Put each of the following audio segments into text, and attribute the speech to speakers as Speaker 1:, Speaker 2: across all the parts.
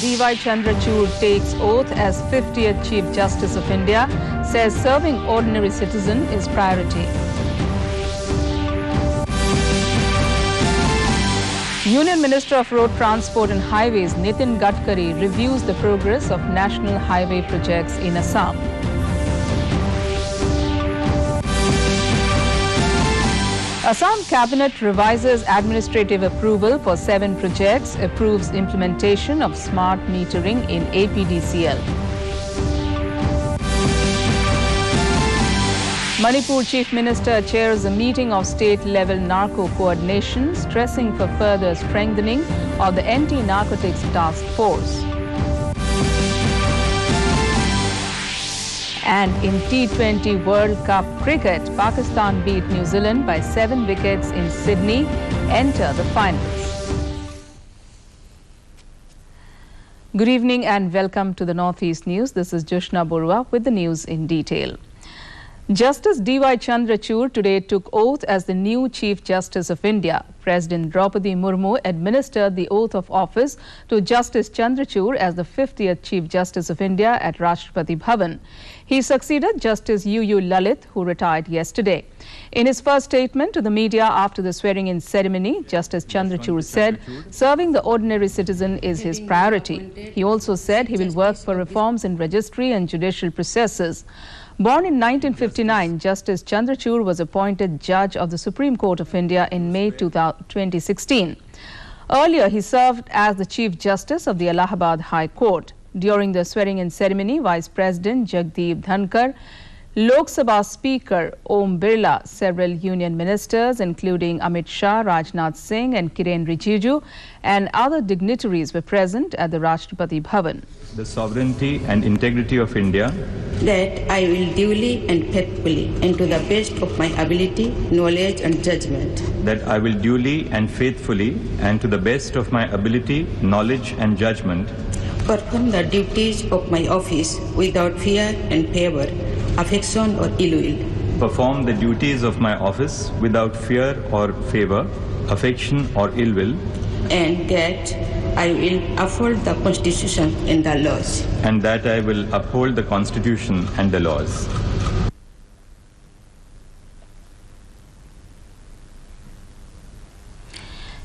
Speaker 1: D.Y. Chandrachud takes oath as 50th Chief Justice of India, says serving ordinary citizen is priority. Union Minister of Road Transport and Highways Nitin Gadkari reviews the progress of national highway projects in Assam. Assam Cabinet revises administrative approval for 7 projects, approves implementation of smart metering in APDCL. Manipur Chief Minister chairs a meeting of state-level narco coordination, stressing for further strengthening of the anti-narcotics task force. And in T20 World Cup cricket, Pakistan beat New Zealand by 7 wickets in Sydney, enter the finals. Good evening and welcome to the Northeast News. This is Joshna Borua with the news in detail. Justice D.Y. Chandrachud today took oath as the new Chief Justice of India. President Draupadi Murmu administered the oath of office to Justice Chandrachud as the 50th Chief Justice of India at Rashtrapati Bhavan. He succeeded Justice U.U. Lalit, who retired yesterday. In his first statement to the media after the swearing-in ceremony, Justice Chandrachud said serving the ordinary citizen is his priority. He also said he will work for reforms in registry and judicial processes. Born in 1959, Justice Chandrachud was appointed Judge of the Supreme Court of India in May 2016. Earlier, he served as the Chief Justice of the Allahabad High Court. During the swearing-in ceremony, Vice President Jagdeep Dhankar, Lok Sabha Speaker Om Birla, several union ministers including Amit Shah, Rajnath Singh and Kiren Rijiju and other dignitaries were present at the Rashtrapati Bhavan.
Speaker 2: The sovereignty and integrity of India.
Speaker 3: That I will duly and faithfully and to the best of my ability, knowledge and judgment.
Speaker 2: That I will duly and faithfully and to the best of my ability, knowledge and judgment.
Speaker 3: Perform the duties of my office without fear and favor, affection or ill will.
Speaker 2: Perform the duties of my office without fear or favor, affection or ill will.
Speaker 3: And that I will uphold the Constitution and the laws.
Speaker 2: And that I will uphold the Constitution and the laws.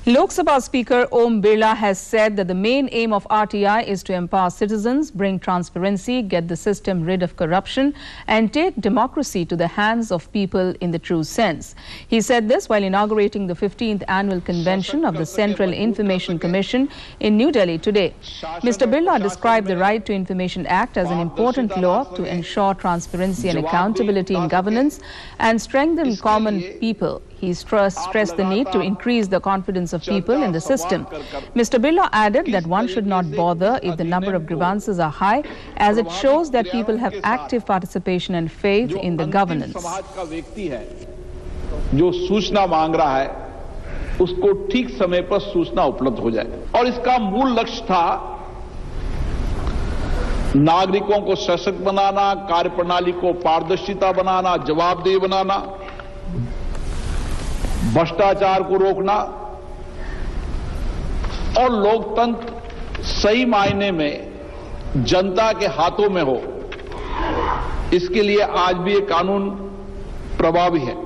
Speaker 1: Lok Sabha Speaker Om Birla has said that the main aim of RTI is to empower citizens, bring transparency, get the system rid of corruption and take democracy to the hands of people in the true sense. He said this while inaugurating the 15th annual convention of the Central Information Commission in New Delhi today. Mr. Birla described the Right to Information Act as an important law to ensure transparency and accountability in governance and strengthen common people. He stressed the need to increase the confidence of people in the system. Mr. Birla added that one should not bother if the number of grievances are high, as it shows that people have active participation and faith in the governance.
Speaker 4: जो सूचना मांग रहा है उसको ठीक समय पर सूचना उपलब्ध हो जाए और इसका मूल लक्ष्य था नागरिकों को सशक्त बनाना, कार्यप्रणाली को पारदर्शिता बनाना, जवाबदेही बनाना, भ्रष्टाचार को रोकना और लोकतंत्र सही मायने में जनता के हाथों में हो, इसके लिए आज भी ये कानून प्रभावी है.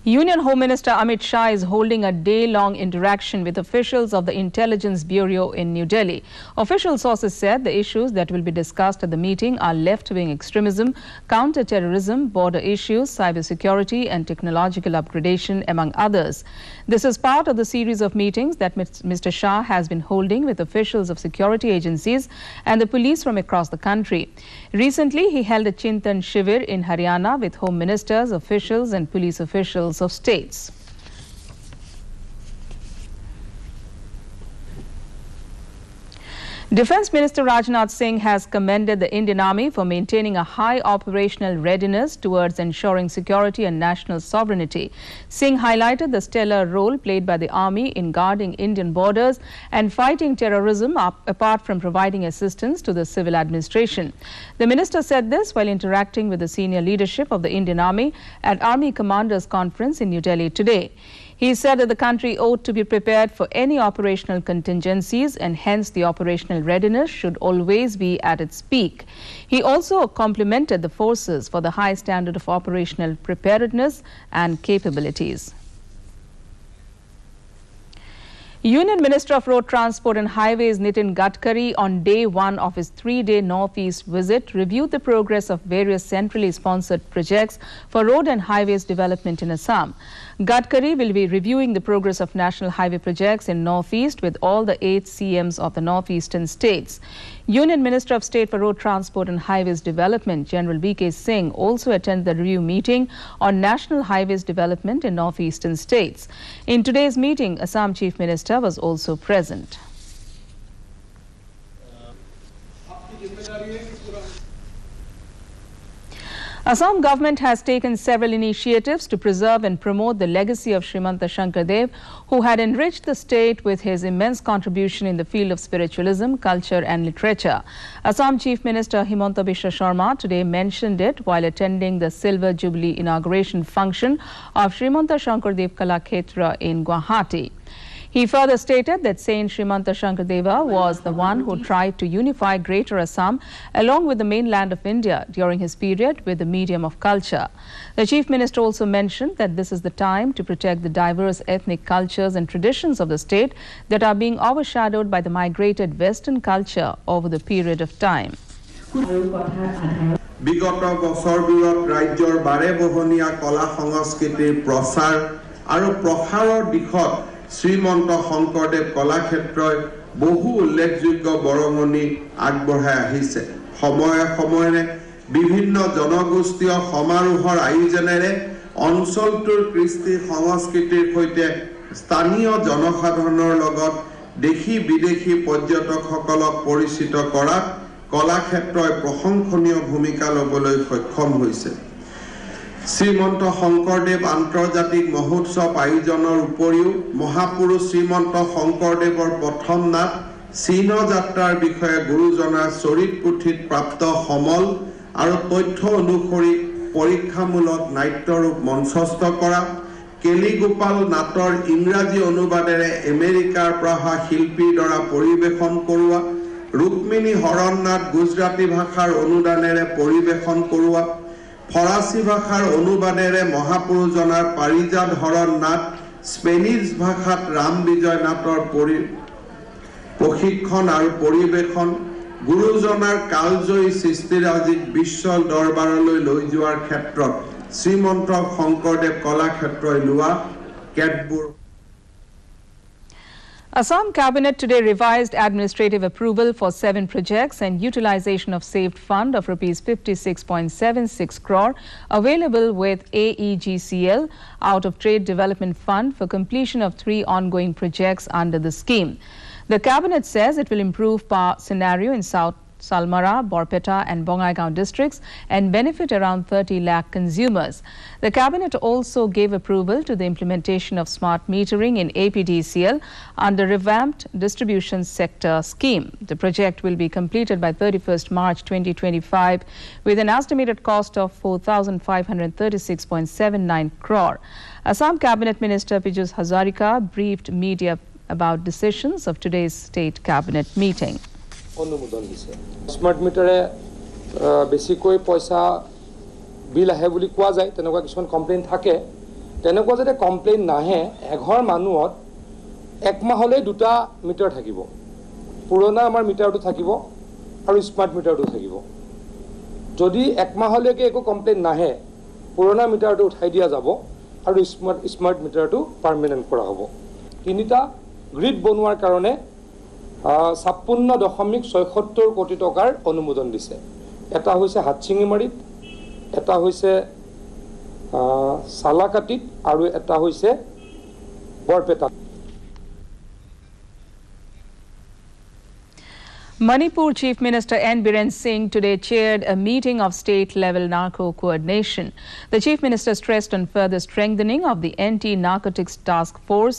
Speaker 1: Union Home Minister Amit Shah is holding a day-long interaction with officials of the Intelligence Bureau in New Delhi. Official sources said the issues that will be discussed at the meeting are left-wing extremism, counter-terrorism, border issues, cybersecurity and technological upgradation, among others. This is part of the series of meetings that Mr. Shah has been holding with officials of security agencies and the police from across the country. Recently, he held a Chintan Shivir in Haryana with home ministers, officials and police officials of states. Defence Minister Rajnath Singh has commended the Indian Army for maintaining a high operational readiness towards ensuring security and national sovereignty. Singh highlighted the stellar role played by the Army in guarding Indian borders and fighting terrorism apart from providing assistance to the civil administration. The minister said this while interacting with the senior leadership of the Indian Army at Army Commanders Conference in New Delhi today. He said that the country ought to be prepared for any operational contingencies and hence the operational readiness should always be at its peak. He also complimented the forces for the high standard of operational preparedness and capabilities. Union Minister of Road Transport and Highways Nitin Gadkari on day one of his 3-day Northeast visit reviewed the progress of various centrally sponsored projects for road and highways development in Assam. Gadkari will be reviewing the progress of national highway projects in Northeast with all the 8 CMs of the northeastern states. Union Minister of State for Road Transport and Highways Development, General V.K. Singh, also attended the review meeting on national highways development in northeastern states. In today's meeting, Assam Chief Minister was also present. Assam government has taken several initiatives to preserve and promote the legacy of Srimanta Shankardev, who had enriched the state with his immense contribution in the field of spiritualism, culture and literature. Assam Chief Minister Himanta Biswa Sharma today mentioned it while attending the Silver Jubilee inauguration function of Srimanta Shankardev Kalakshetra in Guwahati. He further stated that Saint Srimanta Shankardeva was the one who tried to unify Greater Assam along with the mainland of India during his period with the medium of culture. The Chief Minister also mentioned that this is the time to protect the diverse ethnic cultures and traditions of the state that are being overshadowed by the migrated Western culture over the period of time.
Speaker 5: বিগত বছৰবোৰত ৰাজ্যৰ বাৰেবহনীয়া কলা সংস্কৃতিৰ প্ৰচাৰ আৰু প্ৰসাৰৰ দিশত শ্ৰীমন্ত শংকৰদেৱ কলাক্ষেত্ৰই বহু উল্লেখযোগ্য বৰঙণি আগবঢ়াই আহিছে। সময়ে সময়ে বিভিন্ন জনগোষ্ঠীয় সমাৰোহৰ আয়োজনেৰে অঞ্চলটোৰ কৃষ্টি সংস্কৃতিৰ সৈতে স্থানীয় জনসাধাৰণৰ লগত দেশী বিদেশী পৰ্যটকসকলক পৰিচিত কৰাত কলাক্ষেত্ৰই প্ৰশংসনীয় ভূমিকা ল'বলৈ সক্ষম হৈছে। শ্ৰীমন্ত শংকৰদেৱ আন্তৰ্জাতিক মহোৎসৱ আয়োজনৰ উপৰিও মহাপুৰুষ শ্ৰীমন্ত শংকৰদেৱৰ প্ৰথম নাট চীন যাত্ৰাৰ বিষয়ে গুৰুজনাৰ চৰিত পুথিত প্ৰাপ্ত সমল আৰু তথ্য অনুসৰি পৰীক্ষামূলক নাট্যৰূপ মঞ্চস্থ কৰা, কেলিগোপাল নাটৰ ইংৰাজী অনুবাদেৰে আমেৰিকাৰ পৰা অহা শিল্পীৰ দ্বাৰা পৰিৱেশন কৰোৱা, ৰুক্মিণী হৰণ নাট গুজৰাটী ভাষাৰ অনুদানেৰে পৰিৱেশন কৰোৱা, ফৰাচী ভাষাৰ অনুবাদেৰে মহাপুৰুষজনাৰ পাৰিজাত হৰণ নাট, স্পেনিছ ভাষাত ৰাম বিজয় নাটৰ প্ৰশিক্ষণ আৰু পৰিৱেশন, গুৰুজনাৰ কালজয়ী সৃষ্টিৰাজিক বিশ্ব দৰবাৰলৈ লৈ যোৱাৰ ক্ষেত্ৰত শ্ৰীমন্ত শংকৰদেৱ কলাক্ষেত্ৰই লোৱা কেতবোৰ।
Speaker 1: Assam Cabinet today revised administrative approval for 7 projects and utilization of saved fund of Rs 56.76 crore available with AEGCL out of Trade Development Fund for completion of 3 ongoing projects under the scheme. The Cabinet says it will improve power scenario in South Salmara, Borpeta and Bongaigaon districts and benefit around 30 lakh consumers. The Cabinet also gave approval to the implementation of smart metering in APDCL under revamped distribution sector scheme. The project will be completed by 31st March 2025 with an estimated cost of 4,536.79 crore. Assam Cabinet Minister Piyush Hazarika briefed media about decisions of today's State Cabinet meeting.
Speaker 6: অনুমোদন দিছে smart মিটারে বেছিকৈ পয়সা বিল আহে বুলি কোৱা যায় তেনেকুৱা কিছুমান কমপ্লেইন থাকে তেনেকুৱা যদি কমপ্লেইন নাহে এঘৰ মানুহত এক মাহলৈ দুটা মিটাৰ থাকিব পুৰণা আমাৰ মিটাৰটো থাকিব আৰু স্মার্ট মিটাৰটো থাকিব যদি এক মাহলৈকে একো কমপ্লেইন নাহে পুৰণা মিটাৰটো উঠাই দিয়া যাব আৰু স্মার্ট মিটাৰটো পাৰ্মানেন্ট কৰা হ'ব তিনিটা গ্ৰিড বনোৱাৰ কাৰণে 56.76 কোটি টকাৰ অনুমোদন দিছে এটা হৈছে হাতচিঙিমাৰীত এটা হৈছে সালাকাটিত আৰু এটা হৈছে Barpeta
Speaker 1: Manipur Chief Minister N. Biren Singh today chaired a meeting of state-level narco coordination. The Chief Minister stressed on further strengthening of the Anti-Narcotics Task Force,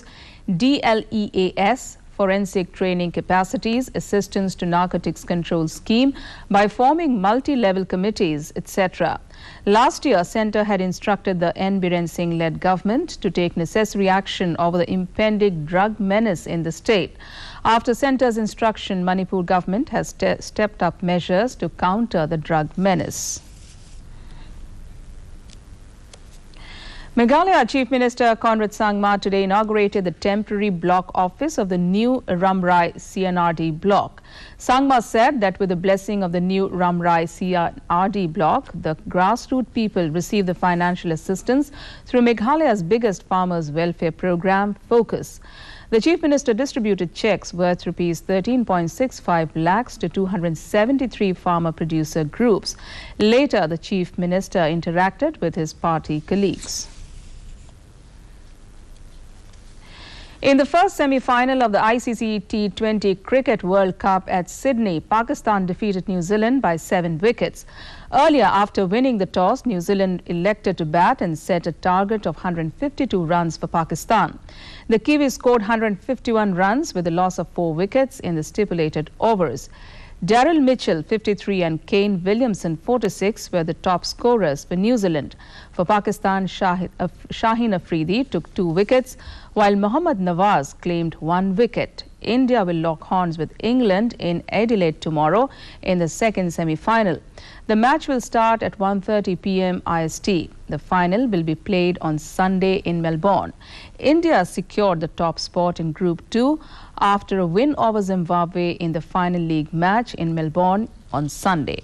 Speaker 1: DLEAS, forensic training capacities, assistance to narcotics control scheme by forming multi-level committees, etc. Last year, Centre had instructed the N. Biren Singh-led government to take necessary action over the impending drug menace in the state. After Centre's instruction, Manipur government has stepped up measures to counter the drug menace. Meghalaya Chief Minister Conrad Sangma today inaugurated the temporary block office of the new Ramrai CNRD block. Sangma said that with the blessing of the new Ramrai CNRD block, the grassroots people receive the financial assistance through Meghalaya's biggest farmers' welfare program, Focus. The Chief Minister distributed cheques worth Rs 13.65 lakhs to 273 farmer-producer groups. Later, the Chief Minister interacted with his party colleagues. In the first semi-final of the ICC T20 Cricket World Cup at Sydney, Pakistan defeated New Zealand by 7 wickets. Earlier, after winning the toss, New Zealand elected to bat and set a target of 152 runs for Pakistan. The Kiwis scored 151 runs with a loss of 4 wickets in the stipulated overs. Daryl Mitchell, 53, and Kane Williamson, 46, were the top scorers for New Zealand. For Pakistan, Shaheen Afridi took 2 wickets, while Mohammad Nawaz claimed 1 wicket. India will lock horns with England in Adelaide tomorrow in the second semi-final. The match will start at 1:30 p.m. IST. The final will be played on Sunday in Melbourne. India secured the top spot in Group 2 after a win over Zimbabwe in the final league match in Melbourne on Sunday.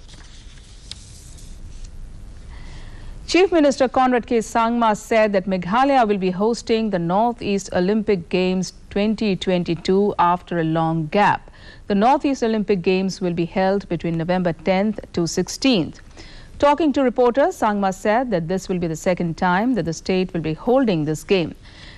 Speaker 1: Chief Minister Conrad K. Sangma said that Meghalaya will be hosting the Northeast Olympic Games 2022 after a long gap. The Northeast Olympic Games will be held between November 10th to 16th. Talking to reporters, Sangma said that this will be the second time that the state will be holding this game.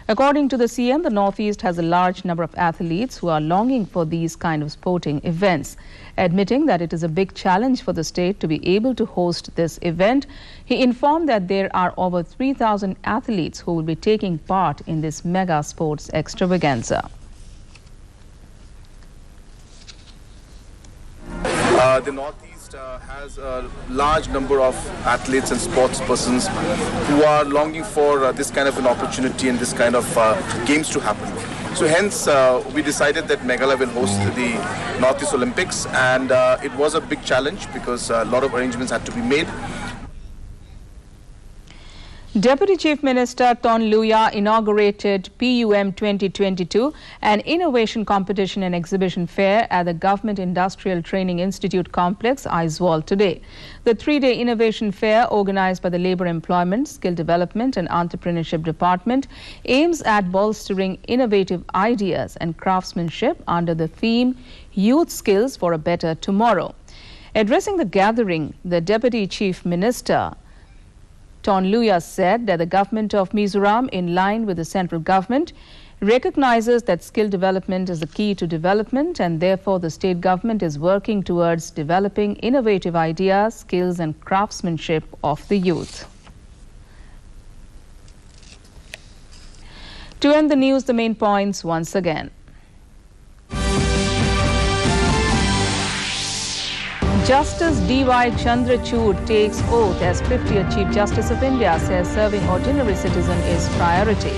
Speaker 1: According to the CM, the Northeast has a large number of athletes who are longing for these kind of sporting events. Admitting that it is a big challenge for the state to be able to host this event, he informed that there are over 3,000 athletes who will be taking part in this mega sports extravaganza.
Speaker 7: The Northeast has a large number of athletes and sports persons who are longing for this kind of an opportunity and this kind of games to happen. So hence we decided that Meghalaya will host the Northeast Olympics, and it was a big challenge because a lot of arrangements had to be made.
Speaker 1: Deputy Chief Minister Ton Luya inaugurated PUM 2022, an innovation competition and exhibition fair at the Government Industrial Training Institute complex, Aizawl, today. The 3-day innovation fair, organized by the Labour Employment, Skill Development and Entrepreneurship Department, aims at bolstering innovative ideas and craftsmanship under the theme Youth Skills for a Better Tomorrow. Addressing the gathering, the Deputy Chief Minister Ton Luya said that the government of Mizoram, in line with the central government, recognizes that skill development is the key to development, and therefore the state government is working towards developing innovative ideas, skills and craftsmanship of the youth. To end the news, the main points once again. Justice D.Y. Chandrachud takes oath as 50th Chief Justice of India, says serving ordinary citizen is priority.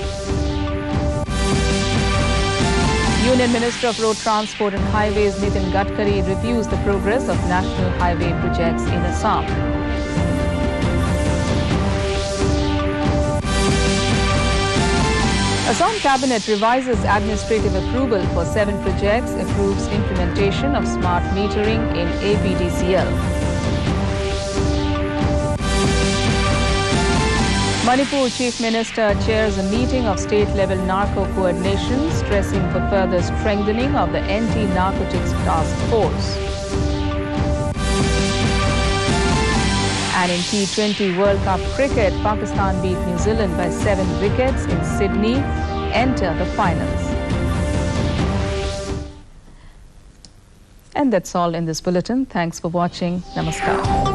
Speaker 1: Union Minister of Road Transport and Highways Nitin Gadkari reviews the progress of national highway projects in Assam. Assam Cabinet revises administrative approval for 7 projects, approves implementation of smart metering in APDCL. Manipur Chief Minister chairs a meeting of state-level narco coordination, stressing for further strengthening of the anti-narcotics task force. And in T20 World Cup cricket, Pakistan beat New Zealand by 7 wickets in Sydney, enter the finals. And that's all in this bulletin. Thanks for watching. Namaskar.